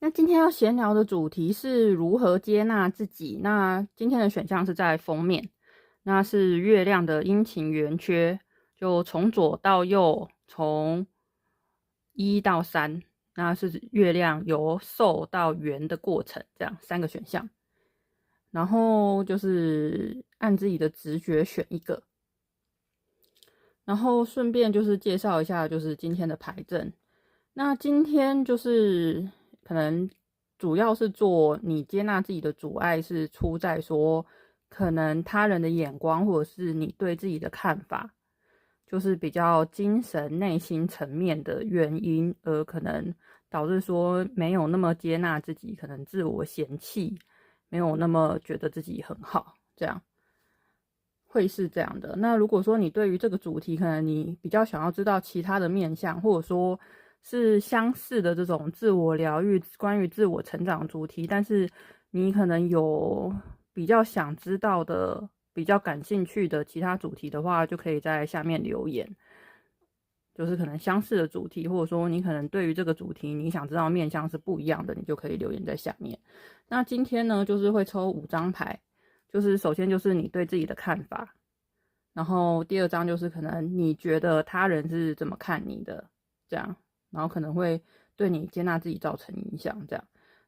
那今天要闲聊的主题是如何接纳自己。那今天的选项是在封面，那是月亮的阴晴圆缺，就从左到右，从1到3，那是月亮由瘦到圆的过程，这样3个选项。然后就是按自己的直觉选一个，然后顺便就是介绍一下就是今天的牌阵。那今天就是可能主要是做你接纳自己的阻碍是出在说可能他人的眼光或者是你对自己的看法，就是比较精神内心层面的原因，而可能导致说没有那么接纳自己，可能自我嫌弃，没有那么觉得自己很好，这样会是这样的。那如果说你对于这个主题，可能你比较想要知道其他的面向，或者说是相似的这种自我疗愈、关于自我成长主题，但是你可能有比较想知道的、比较感兴趣的其他主题的话，就可以在下面留言。就是可能相似的主题，或者说你可能对于这个主题你想知道面向是不一样的，你就可以留言在下面。那今天呢，就是会抽5张牌，就是首先就是你对自己的看法，然后第2张就是可能你觉得他人是怎么看你的，这样，然后可能会对你接纳自己造成影响，这样。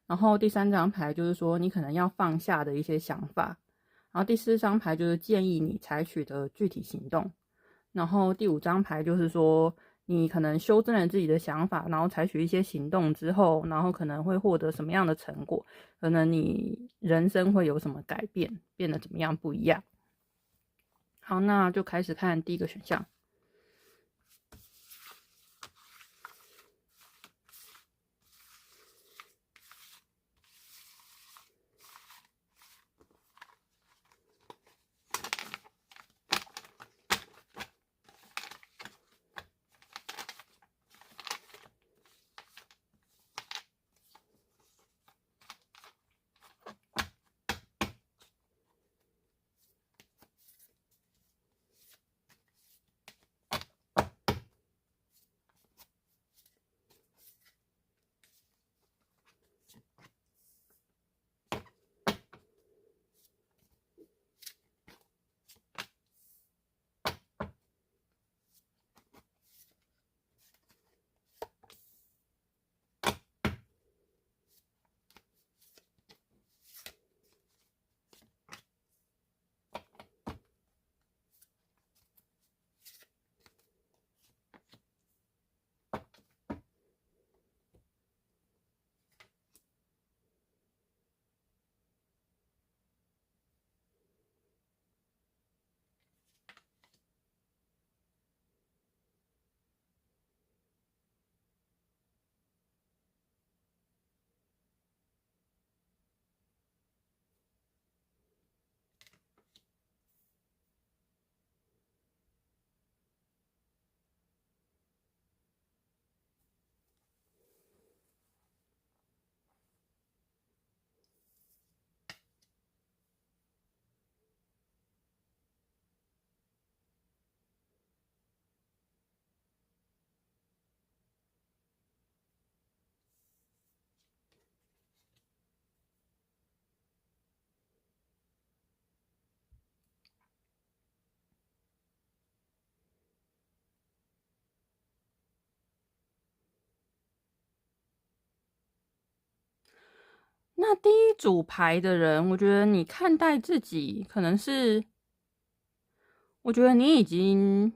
然后第3张牌就是说你可能要放下的一些想法，然后第4张牌就是建议你采取的具体行动。然后第5张牌就是说，你可能修正了自己的想法，然后采取一些行动之后，然后可能会获得什么样的成果，可能你人生会有什么改变，变得怎么样不一样。好，那就开始看第一个选项。那第一组牌的人，我觉得你看待自己可能是，我觉得你已经，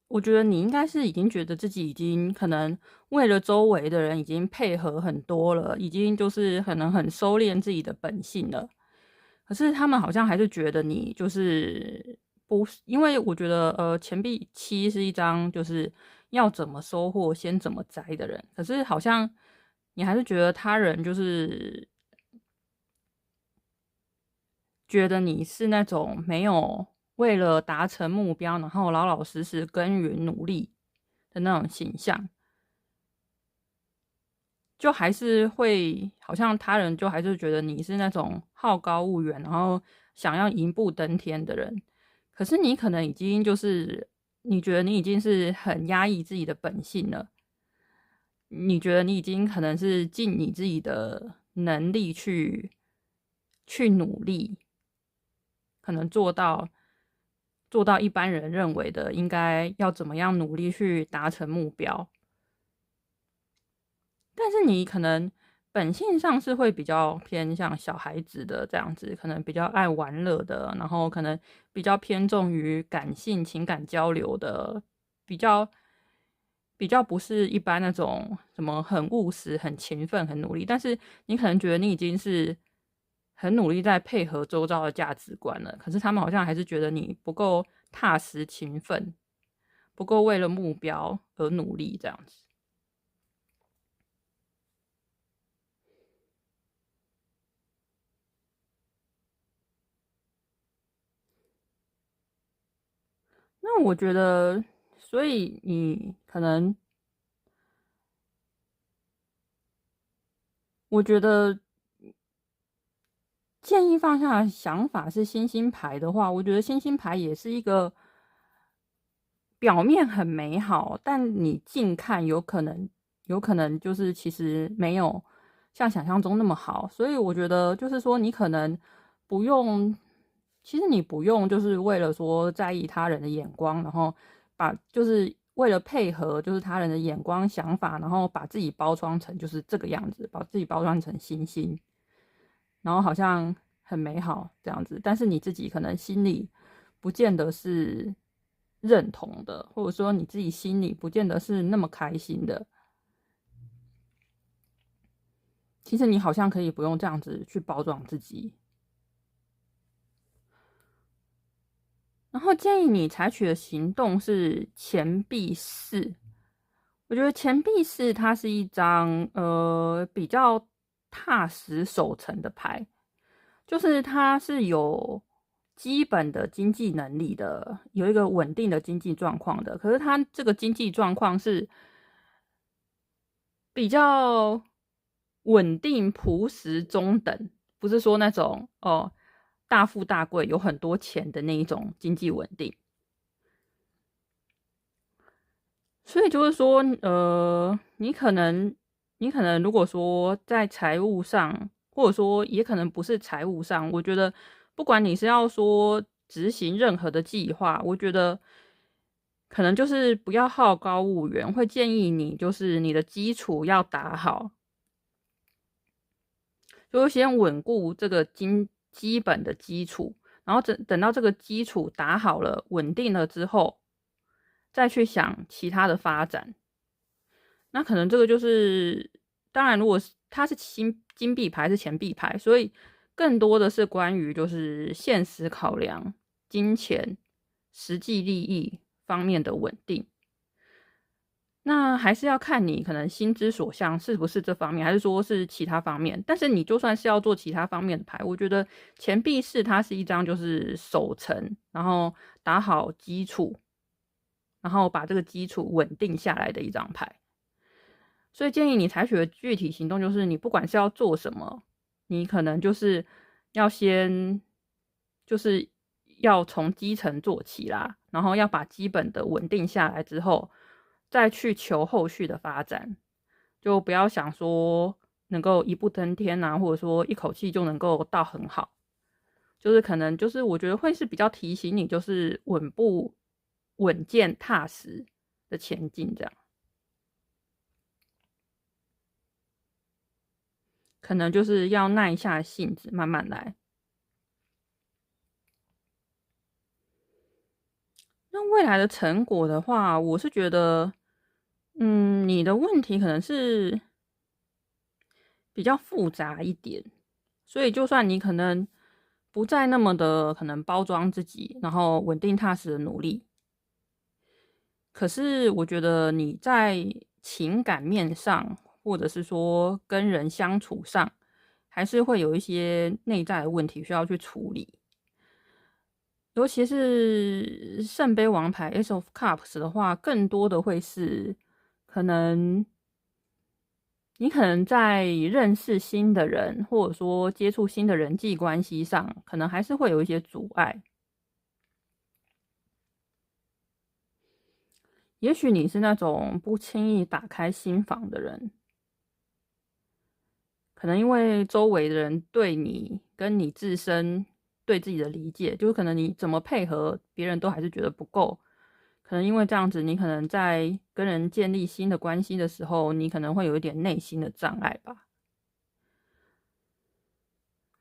我觉得你应该是已经觉得自己已经可能为了周围的人已经配合很多了，已经就是可能很收敛自己的本性了。可是他们好像还是觉得你就是不是，因为我觉得钱币7是一张就是要怎么收获先怎么摘的人，可是好像你还是觉得他人就是觉得你是那种没有为了达成目标，然后老老实实耕耘努力的那种形象，就还是会好像他人就还是觉得你是那种好高骛远，然后想要一步登天的人。可是你可能已经就是你觉得你已经是很压抑自己的本性了，你觉得你已经可能是尽你自己的能力去努力，可能做到一般人认为的应该要怎么样努力去达成目标，但是你可能本性上是会比较偏向小孩子的这样子，可能比较爱玩乐的，然后可能比较偏重于感性情感交流的，比较不是一般那种什么很务实、很勤奋、很努力，但是你可能觉得你已经是很努力在配合周遭的价值观了，可是他们好像还是觉得你不够踏实勤奋，不够为了目标而努力这样子。那我觉得，所以你可能，我觉得建议放下的想法是星星牌的话，我觉得星星牌也是一个表面很美好，但你近看有可能就是其实没有像想象中那么好。所以我觉得就是说，你可能不用，其实你不用就是为了说在意他人的眼光，然后就是为了配合就是他人的眼光想法，然后把自己包装成就是这个样子，把自己包装成星星。然后好像很美好这样子，但是你自己可能心里不见得是认同的，或者说你自己心里不见得是那么开心的。其实你好像可以不用这样子去包装自己。然后建议你采取的行动是钱币四。我觉得钱币四它是一张比较踏实守成的牌。就是他是有基本的经济能力的，有一个稳定的经济状况的。可是他这个经济状况是比较稳定、朴实、中等，不是说那种大富大贵、有很多钱的那一种经济稳定。所以就是说，你可能如果说在财务上，或者说也可能不是财务上，我觉得不管你是要说执行任何的计划，我觉得可能就是不要好高骛远，会建议你就是你的基础要打好，就先稳固这个基本的基础，然后等到这个基础打好了、稳定了之后，再去想其他的发展。那可能这个就是，当然，如果是它是金币牌是钱币牌，所以更多的是关于就是现实考量、金钱、实际利益方面的稳定。那还是要看你可能心之所向是不是这方面，还是说是其他方面。但是你就算是要做其他方面的牌，我觉得钱币四它是一张就是守成，然后打好基础，然后把这个基础稳定下来的一张牌。所以建议你采取的具体行动就是，你不管是要做什么，你可能就是要先，就是要从基层做起啦，然后要把基本的稳定下来之后，再去求后续的发展，就不要想说能够一步登天啊，或者说一口气就能够到很好，就是可能就是我觉得会是比较提醒你，就是稳健踏实的前进这样。可能就是要耐下性子，慢慢来。那未来的成果的话，我是觉得，你的问题可能是比较复杂一点，所以就算你可能不再那么的可能包装自己，然后稳定踏实的努力，可是我觉得你在情感面上，或者是说跟人相处上，还是会有一些内在的问题需要去处理。尤其是圣杯王牌 Ace of Cups 的话，更多的会是可能你可能在认识新的人，或者说接触新的人际关系上，可能还是会有一些阻碍。也许你是那种不轻易打开心房的人，可能因为周围的人对你跟你自身对自己的理解，就是可能你怎么配合别人都还是觉得不够。可能因为这样子，你可能在跟人建立新的关系的时候，你可能会有一点内心的障碍吧。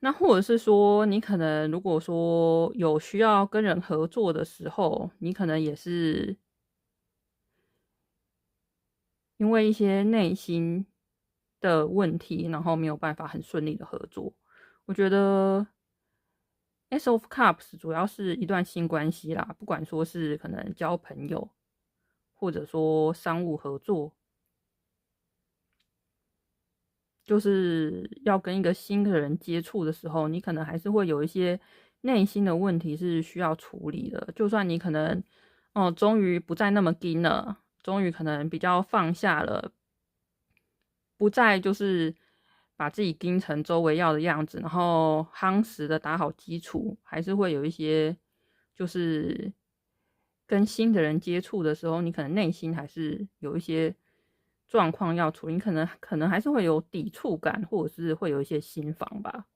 那或者是说，你可能如果说有需要跟人合作的时候，你可能也是因为一些内心的问题，然后没有办法很顺利的合作。我觉得 Ace of Cups 主要是一段新关系啦，不管说是可能交朋友，或者说商务合作，就是要跟一个新的人接触的时候，你可能还是会有一些内心的问题是需要处理的。就算你可能终于不再那么硬了，终于可能比较放下了，不再就是把自己盯成周围要的样子，然后夯实的打好基础，还是会有一些就是跟新的人接触的时候，你可能内心还是有一些状况要处理，你可能还是会有抵触感，或者是会有一些心防吧。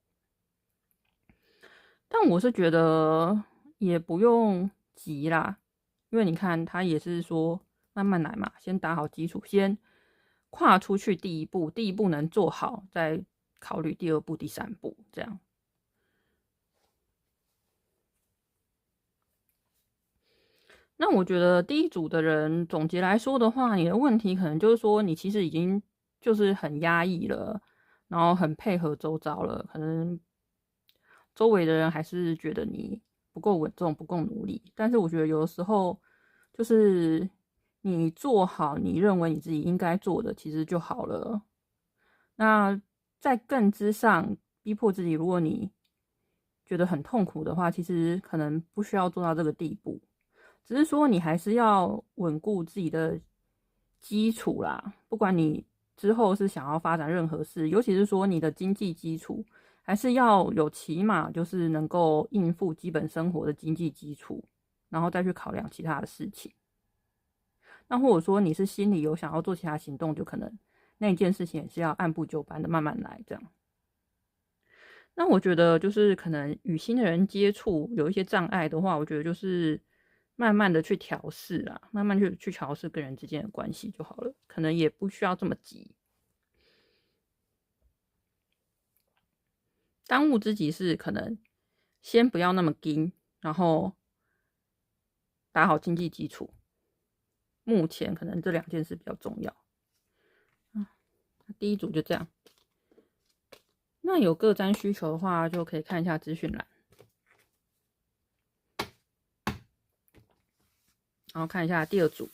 但我是觉得也不用急啦，因为你看他也是说慢慢来嘛，先打好基础，先跨出去第一步，第一步能做好，再考虑第二步、第三步这样。那我觉得第一组的人总结来说的话，你的问题可能就是说你其实已经就是很压抑了，然后很配合周遭了，可能周围的人还是觉得你不够稳重、不够努力。但是我觉得有的时候就是你做好你认为你自己应该做的，其实就好了。那在更之上逼迫自己，如果你觉得很痛苦的话，其实可能不需要做到这个地步。只是说你还是要稳固自己的基础啦，不管你之后是想要发展任何事，尤其是说你的经济基础，还是要有起码就是能够应付基本生活的经济基础，然后再去考量其他的事情。那或者说你是心里有想要做其他行动，就可能那一件事情也是要按部就班的慢慢来这样。那我觉得就是可能与新的人接触有一些障碍的话，我觉得就是慢慢的去调试啦，慢慢去调试跟人之间的关系就好了，可能也不需要这么急。当务之急是可能先不要那么硬，然后打好经济基础。目前可能这两件事比较重要。第一组就这样。那有个占需求的话，就可以看一下资讯栏，然后看一下第二组。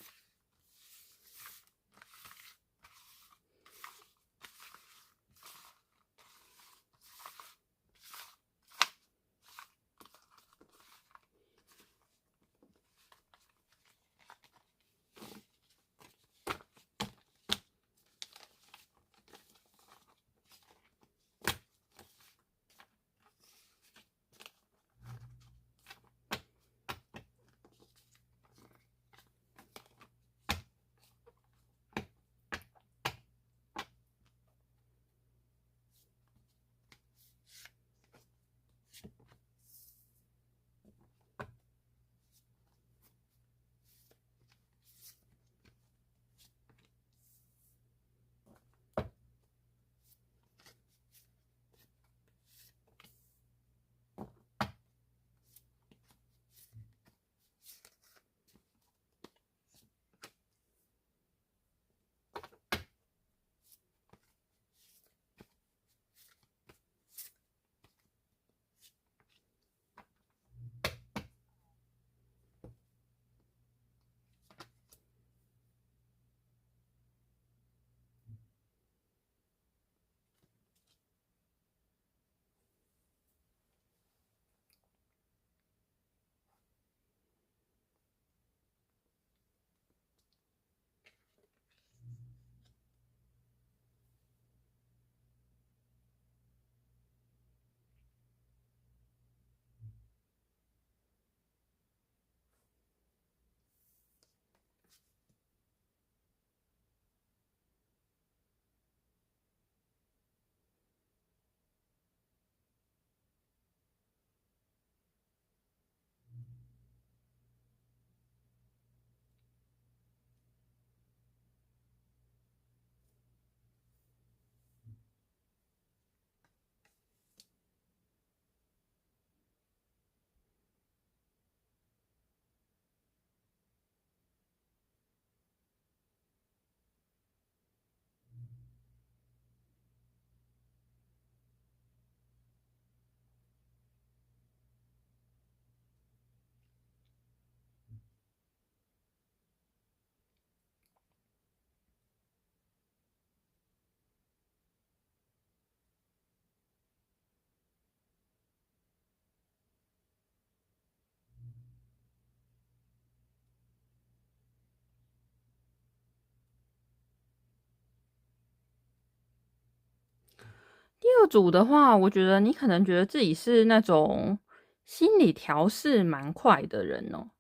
第二组的话，我觉得你可能觉得自己是那种心理调试蛮快的人哦，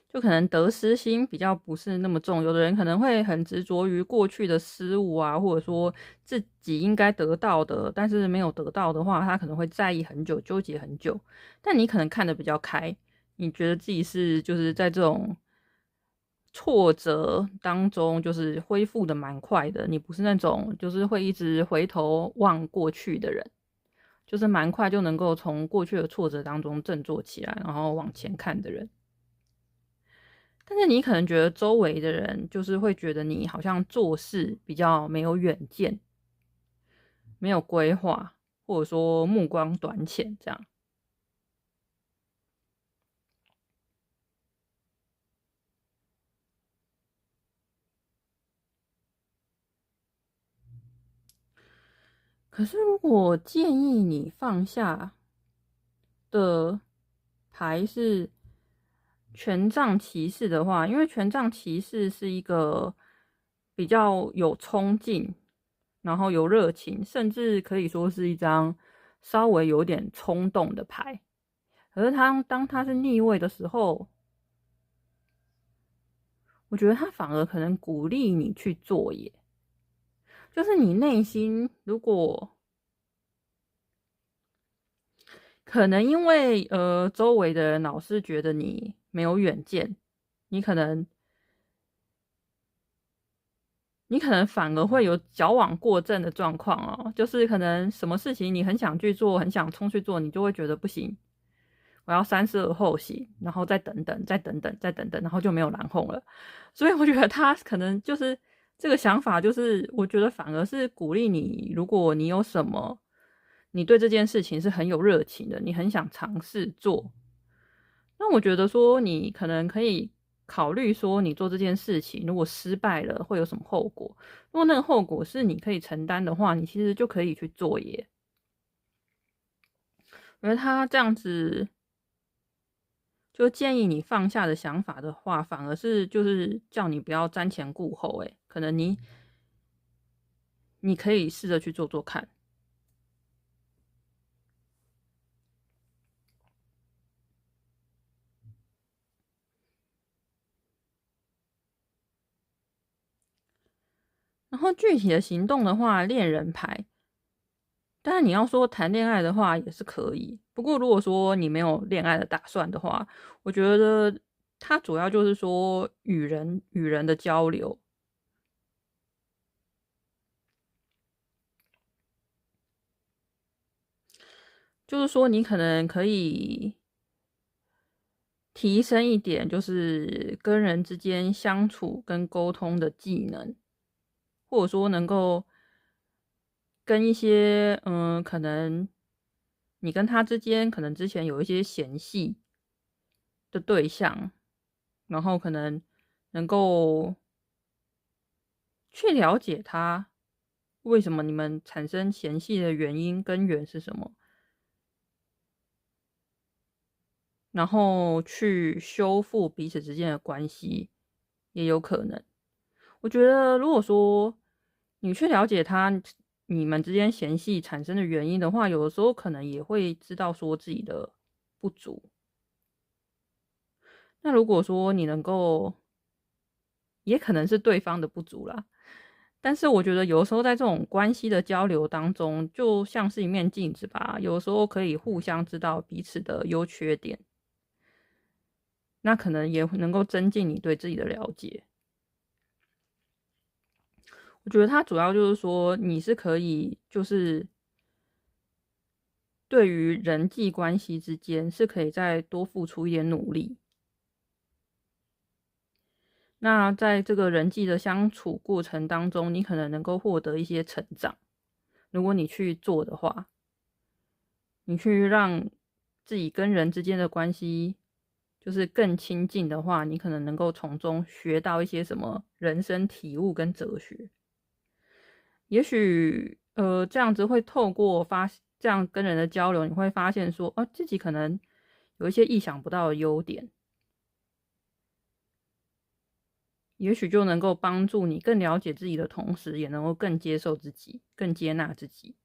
就可能得失心比较不是那么重。有的人可能会很执着于过去的失误啊，或者说自己应该得到的，但是没有得到的话，他可能会在意很久，纠结很久。但你可能看得比较开，你觉得自己是就是在这种挫折当中，就是恢复的蛮快的。你不是那种就是会一直回头望过去的人，就是蛮快就能够从过去的挫折当中振作起来，然后往前看的人。但是你可能觉得周围的人就是会觉得你好像做事比较没有远见，没有规划，或者说目光短浅这样。可是如果建议你放下的牌是权杖骑士的话，因为权杖骑士是一个比较有冲劲，然后有热情，甚至可以说是一张稍微有点冲动的牌。可是当他是逆位的时候，我觉得他反而可能鼓励你去做耶。就是你内心如果可能因为周围的人老是觉得你没有远见，你可能你可能反而会有矫枉过正的状况哦，就是可能什么事情你很想去做，很想冲去做，你就会觉得不行，我要三思而后行，然后再等等，再等等，再等等，然后就没有然后了。所以我觉得他可能就是这个想法，就是我觉得反而是鼓励你，如果你有什么，你对这件事情是很有热情的，你很想尝试做，那我觉得说你可能可以考虑说，你做这件事情如果失败了会有什么后果？如果那个后果是你可以承担的话，你其实就可以去做耶。我觉得他这样子就建议你放下的想法的话，反而是就是叫你不要瞻前顾后，可能你可以试着去做做看。然后具体的行动的话，恋人牌，当然你要说谈恋爱的话也是可以，不过如果说你没有恋爱的打算的话，我觉得它主要就是说与人的交流，就是说你可能可以提升一点，就是跟人之间相处跟沟通的技能，或者说能够跟一些可能你跟他之间可能之前有一些嫌隙的对象，然后可能能够去了解他为什么你们产生嫌隙的原因根源是什么，然后去修复彼此之间的关系也有可能。我觉得如果说你去了解他你们之间嫌隙产生的原因的话，有的时候可能也会知道说自己的不足。那如果说你能够，也可能是对方的不足啦。但是我觉得有的时候在这种关系的交流当中，就像是一面镜子吧，有的时候可以互相知道彼此的优缺点，那可能也能够增进你对自己的了解。我觉得它主要就是说，你是可以就是对于人际关系之间是可以再多付出一点努力。那在这个人际的相处过程当中，你可能能够获得一些成长。如果你去做的话，你去让自己跟人之间的关系就是更亲近的话，你可能能够从中学到一些什么人生体悟跟哲学。也许这样子会透过这样跟人的交流，你会发现说，自己可能有一些意想不到的优点，也许就能够帮助你更了解自己的同时，也能够更接受自己，更接纳自己。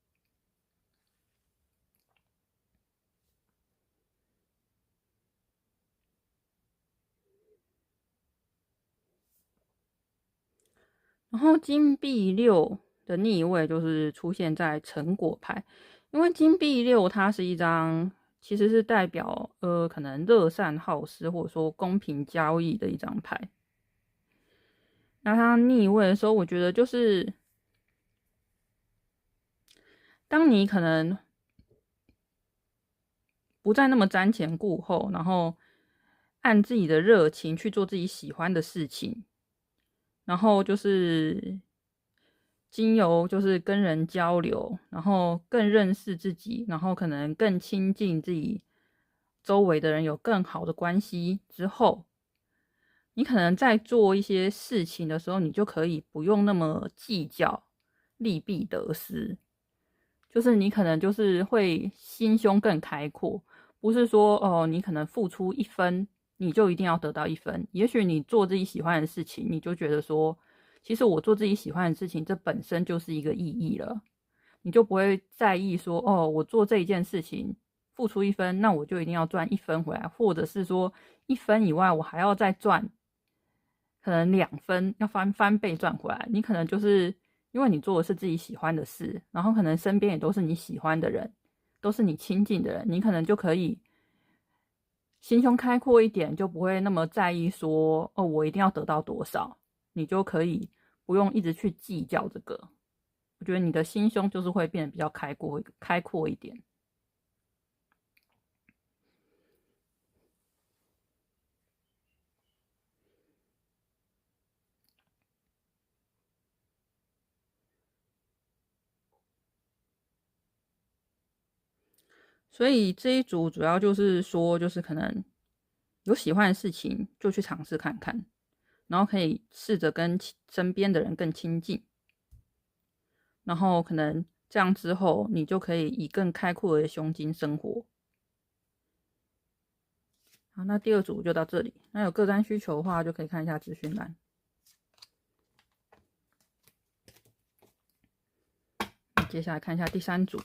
然后金币六的逆位就是出现在成果牌，因为金币六它是一张其实是代表可能乐善好施或者说公平交易的一张牌。那它逆位的时候，我觉得就是当你可能不再那么瞻前顾后，然后按自己的热情去做自己喜欢的事情，然后就是经由就是跟人交流，然后更认识自己，然后可能更亲近自己周围的人，有更好的关系之后，你可能在做一些事情的时候，你就可以不用那么计较利弊得失，就是你可能就是会心胸更开阔，不是说哦，你可能付出一分，你就一定要得到一分。也许你做自己喜欢的事情，你就觉得说，其实我做自己喜欢的事情，这本身就是一个意义了，你就不会在意说，哦，我做这一件事情付出一分，那我就一定要赚一分回来，或者是说一分以外，我还要再赚可能2分，要翻倍赚回来。你可能就是因为你做的是自己喜欢的事，然后可能身边也都是你喜欢的人，都是你亲近的人，你可能就可以心胸开阔一点，就不会那么在意说，哦，我一定要得到多少，你就可以不用一直去计较这个。我觉得你的心胸就是会变得比较开阔一点。所以这一组主要就是说，就是可能有喜欢的事情就去尝试看看，然后可以试着跟身边的人更亲近，然后可能这样之后，你就可以以更开阔的胸襟生活。好，那第二组就到这里。那有个单需求的话，就可以看一下资讯栏。接下来看一下第三组。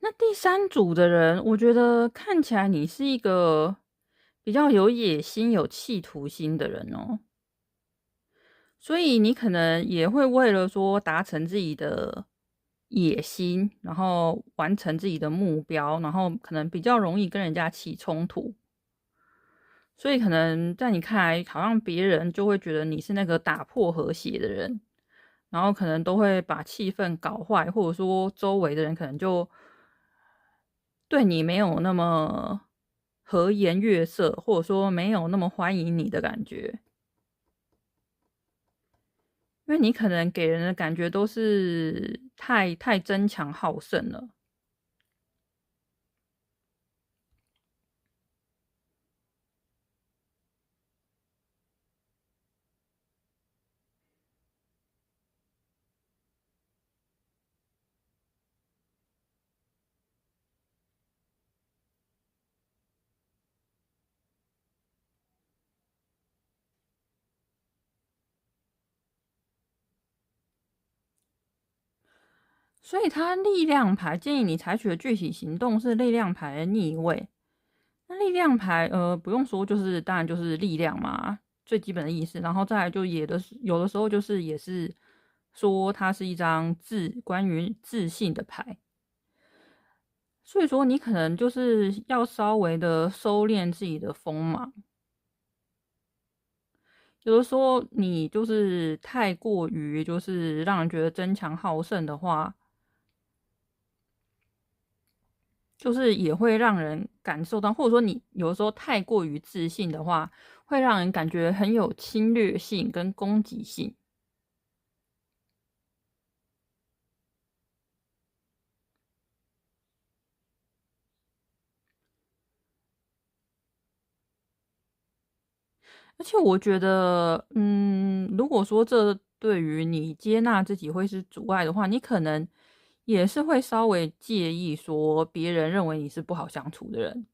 那第三组的人，我觉得看起来你是一个比较有野心、有企图心的人哦，所以你可能也会为了说达成自己的野心，然后完成自己的目标，然后可能比较容易跟人家起冲突。所以可能在你看来，好像别人就会觉得你是那个打破和谐的人，然后可能都会把气氛搞坏，或者说周围的人可能就对你没有那么和颜悦色，或者说没有那么欢迎你的感觉，因为你可能给人的感觉都是太争强好胜了。所以他力量牌建议你采取的具体行动是力量牌的逆位。那力量牌不用说，就是当然就是力量嘛，最基本的意思。然后再来就有的时候就是也是说它是一张关于自信的牌。所以说你可能就是要稍微的收敛自己的锋芒。有的时候你就是太过于就是让人觉得争强好胜的话，就是也会让人感受到，或者说你有的时候太过于自信的话，会让人感觉很有侵略性跟攻击性。而且我觉得，如果说这对于你接纳自己会是阻碍的话，你可能也是会稍微介意说别人认为你是不好相处的人，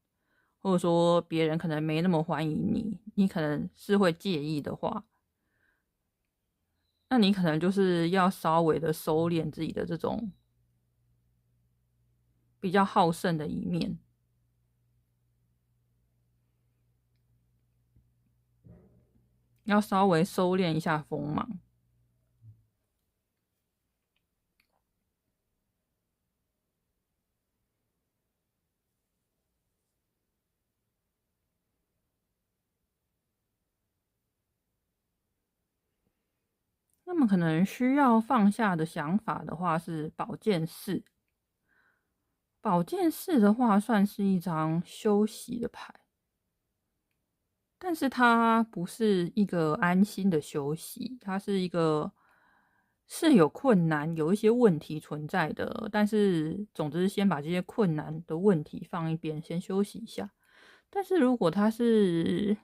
或者说别人可能没那么欢迎你，你可能是会介意的话，那你可能就是要稍微的收敛自己的这种比较好胜的一面，要稍微收敛一下锋芒。那么可能需要放下的想法的话是宝剑四。宝剑四的话算是一张休息的牌，但是它不是一个安心的休息，它是一个是有困难、有一些问题存在的。但是总之，先把这些困难的问题放一边，先休息一下。但是如果它是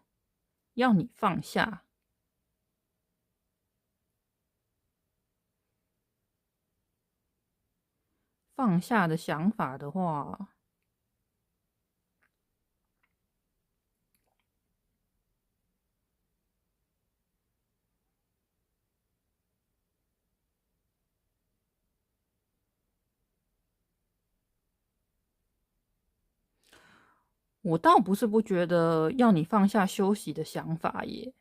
要你放下的想法的话，我倒不是不觉得要你放下休息的想法耶。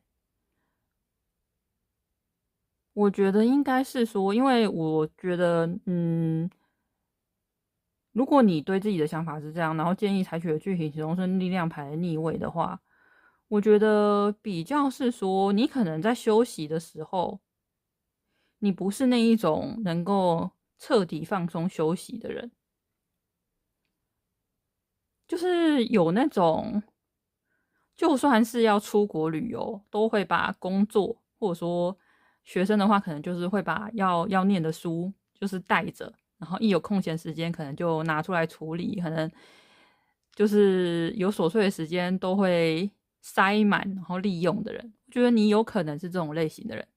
我觉得应该是说，因为我觉得，如果你对自己的想法是这样，然后建议采取的具体行动是力量牌的逆位的话，我觉得比较是说，你可能在休息的时候，你不是那一种能够彻底放松休息的人，就是有那种，就算是要出国旅游，都会把工作或者说学生的话，可能就是会把要念的书就是带着，然后一有空闲时间，可能就拿出来处理，可能就是有琐碎的时间都会塞满，然后利用的人。我觉得你有可能是这种类型的人，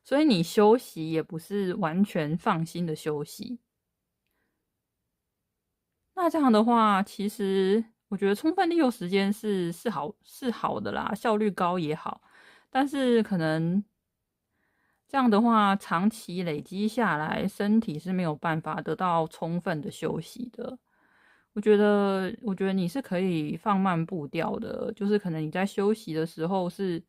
所以你休息也不是完全放心的休息。那这样的话，其实我觉得充分利用时间是好的啦，效率高也好，但是可能这样的话，长期累积下来，身体是没有办法得到充分的休息的。我觉得你是可以放慢步调的，就是可能你在休息的时候是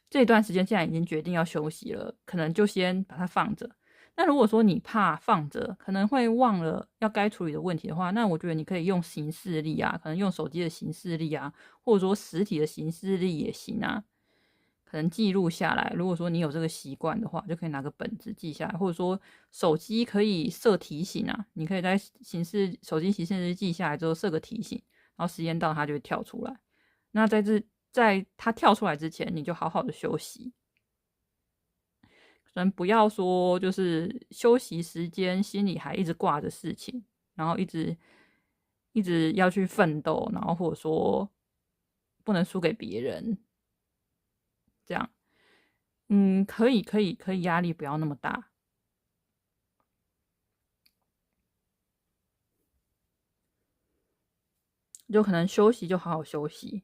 这段时间，既然已经决定要休息了，可能就先把它放着。那如果说你怕放着可能会忘了要该处理的问题的话，那我觉得你可以用行事历啊，可能用手机的行事历啊，或者说实体的行事历也行啊。可能记录下来，如果说你有这个习惯的话，就可以拿个本子记下来，或者说手机可以设提醒啊，你可以在手机行事历记下来之后设个提醒，然后时间到它就会跳出来。那在它跳出来之前，你就好好的休息。可能不要说就是休息时间心里还一直挂着事情，然后一直要去奋斗，然后或者说不能输给别人，这样。可以，压力不要那么大。就可能休息就好好休息。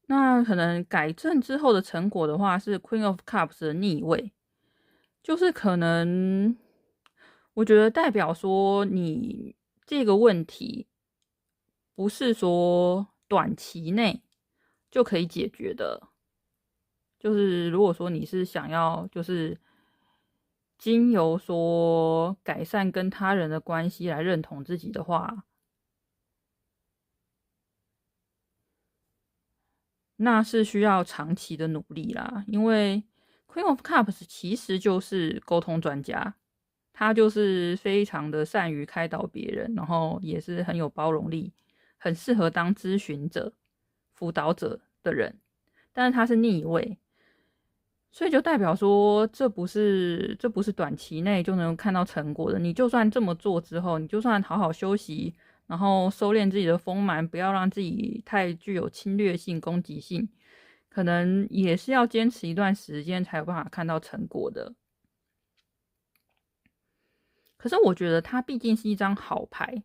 那可能改正之后的成果的话，是 Queen of Cups 的逆位，就是可能我觉得代表说你这个问题不是说短期内就可以解决的。就是如果说你是想要就是经由说改善跟他人的关系来认同自己的话，那是需要长期的努力啦。因为 Queen of Cups 其实就是沟通专家，他就是非常的善于开导别人，然后也是很有包容力，很适合当咨询者、辅导者的人。但是他是逆位，所以就代表说这不是短期内就能看到成果的。你就算这么做之后，你就算好好休息，然后收敛自己的丰满，不要让自己太具有侵略性、攻击性，可能也是要坚持一段时间才有办法看到成果的。可是我觉得它毕竟是一张好牌，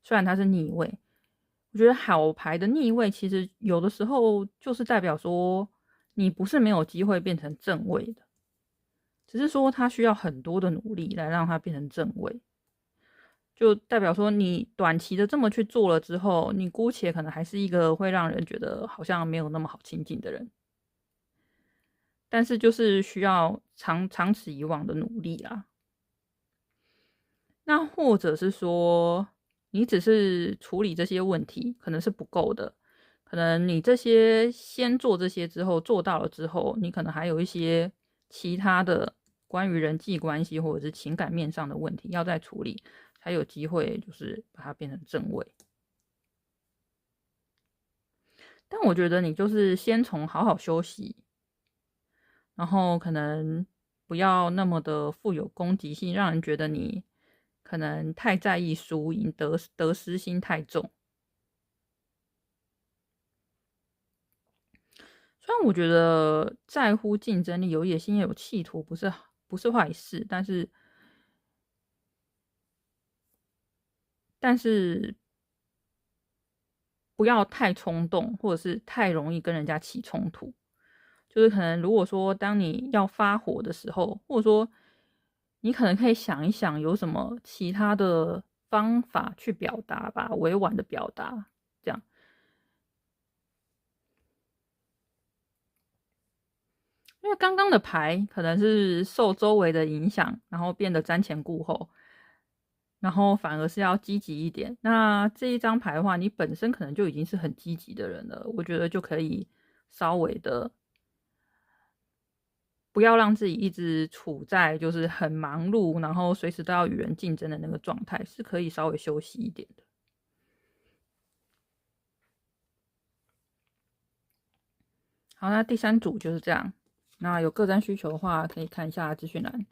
虽然它是逆位，我觉得好牌的逆位其实有的时候就是代表说你不是没有机会变成正位的，只是说它需要很多的努力来让它变成正位。就代表说你短期的这么去做了之后，你姑且可能还是一个会让人觉得好像没有那么好亲近的人，但是就是需要长此以往的努力啦。那或者是说你只是处理这些问题可能是不够的，可能你这些先做这些之后做到了之后，你可能还有一些其他的关于人际关系或者是情感面上的问题要再处理，才有机会就是把它变成正位。但我觉得你就是先从好好休息，然后可能不要那么的富有攻击性，让人觉得你可能太在意输赢，得失心太重。虽然我觉得在乎竞争力、有野心、有企图不是坏事，但是不要太冲动，或者是太容易跟人家起冲突。就是可能如果说当你要发火的时候，或者说你可能可以想一想有什么其他的方法去表达吧，委婉的表达，这样。因为刚刚的牌可能是受周围的影响，然后变得瞻前顾后，然后反而是要积极一点。那这一张牌的话，你本身可能就已经是很积极的人了，我觉得就可以稍微的不要让自己一直处在就是很忙碌，然后随时都要与人竞争的那个状态，是可以稍微休息一点的。好，那第三组就是这样。那有个人需求的话，可以看一下资讯栏。